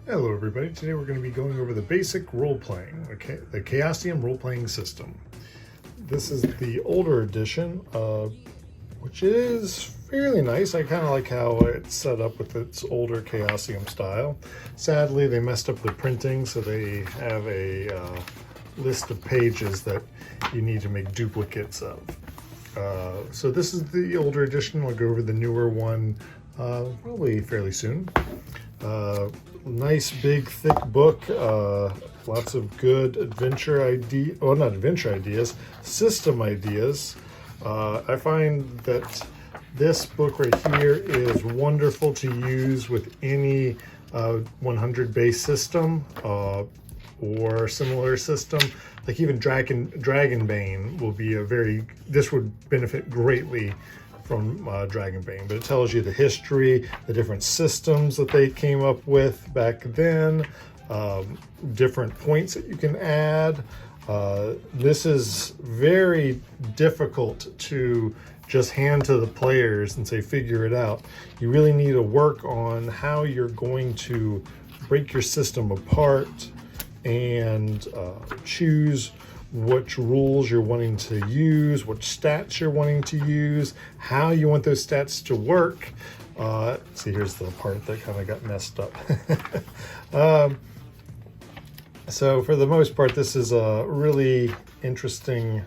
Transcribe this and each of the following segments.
Hello everybody, today we're going to be going over the basic role-playing, okay, the Chaosium role-playing system. This is the older edition, which is fairly nice. I kind of like how it's set up with its older Chaosium style. Sadly, they messed up the printing, so they have a list of pages that you need to make duplicates of. So this is the older edition. We'll go over the newer one probably fairly soon. Nice big thick book, lots of good adventure ideas, system ideas. I find that this book right here is wonderful to use with any 100 base system or similar system. Like even Dragonbane will be this would benefit greatly from Dragonbane, but it tells you the history, the different systems that they came up with back then, different points that you can add. This is very difficult to just hand to the players and say, figure it out. You really need to work on how you're going to break your system apart and choose which rules you're wanting to use, which stats you're wanting to use, how you want those stats to work. See, here's the part that kind of got messed up. So for the most part, this is a really interesting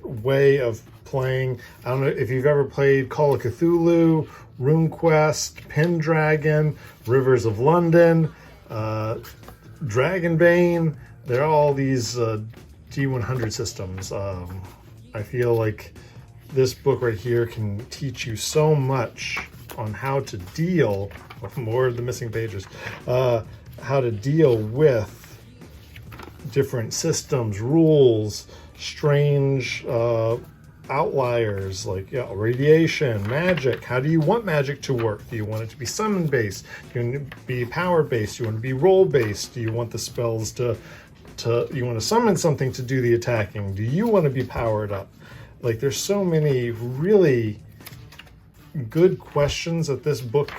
way of playing. I don't know if you've ever played Call of Cthulhu, RuneQuest, Pendragon, Rivers of London, Dragonbane. They're all these D100 systems. I feel like this book right here can teach you so much on how to deal with more of the missing pages, how to deal with different systems, rules, strange outliers like radiation, magic. How do you want magic to work? Do you want it to be summon based? Do you want it to be power based? Do you want it to be roll based? Do you want the spells to you want to summon something to do the attacking? Do you want to be powered up? Like, there's so many really good questions that this book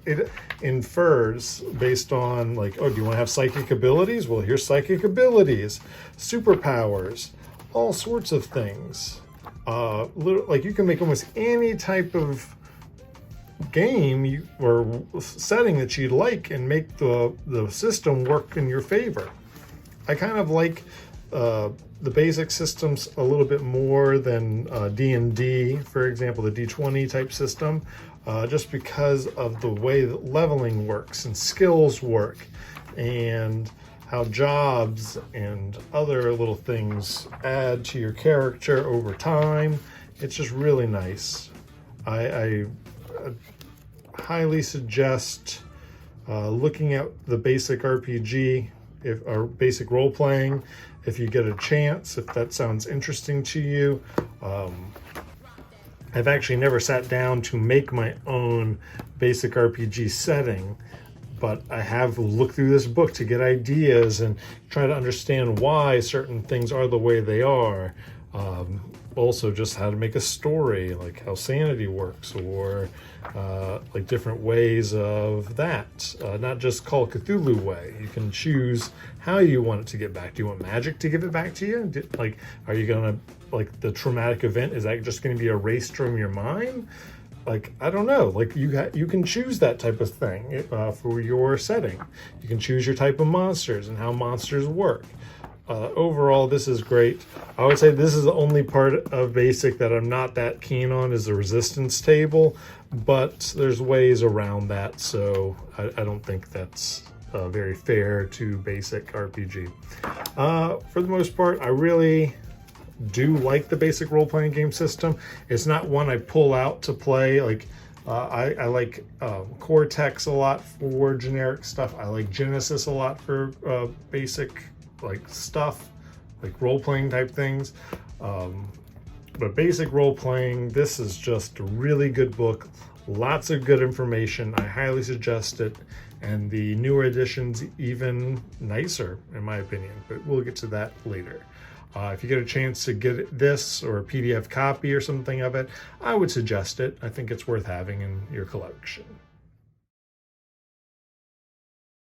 it infers based on, like, oh, do you want to have psychic abilities? Well, here's psychic abilities, superpowers, all sorts of things. Like, you can make almost any type of game or setting that you'd like and make the system work in your favor. I kind of like the basic systems a little bit more than D&D, for example, the D20 type system, just because of the way that leveling works and skills work and how jobs and other little things add to your character over time. It's just really nice. I highly suggest looking at the basic RPG or basic role playing if you get a chance, if that sounds interesting to you. I've actually never sat down to make my own basic RPG setting, but I have looked through this book to get ideas and try to understand why certain things are the way they are. Also just how to make a story, like how sanity works, or like different ways of that. Not just Call of Cthulhu way. You can choose how you want it to get back. Do you want magic to give it back to you? Like, are you gonna, like, the traumatic event, is that just gonna be erased from your mind? Like, I don't know. Like, you can choose that type of thing for your setting. You can choose your type of monsters and how monsters work. Overall, this is great. I would say this is the only part of basic that I'm not that keen on, is the resistance table, but there's ways around that, so I don't think that's very fair to basic RPG. For the most part, I really do like the basic role-playing game system. It's not one I pull out to play. Like, I like Cortex a lot for generic stuff. I like Genesis a lot for basic like stuff, like role-playing type things. But basic role-playing, this is just a really good book. Lots of good information. I highly suggest it. And the newer edition's even nicer, in my opinion. But we'll get to that later. If you get a chance to get this or a PDF copy or something of it, I would suggest it. I think it's worth having in your collection.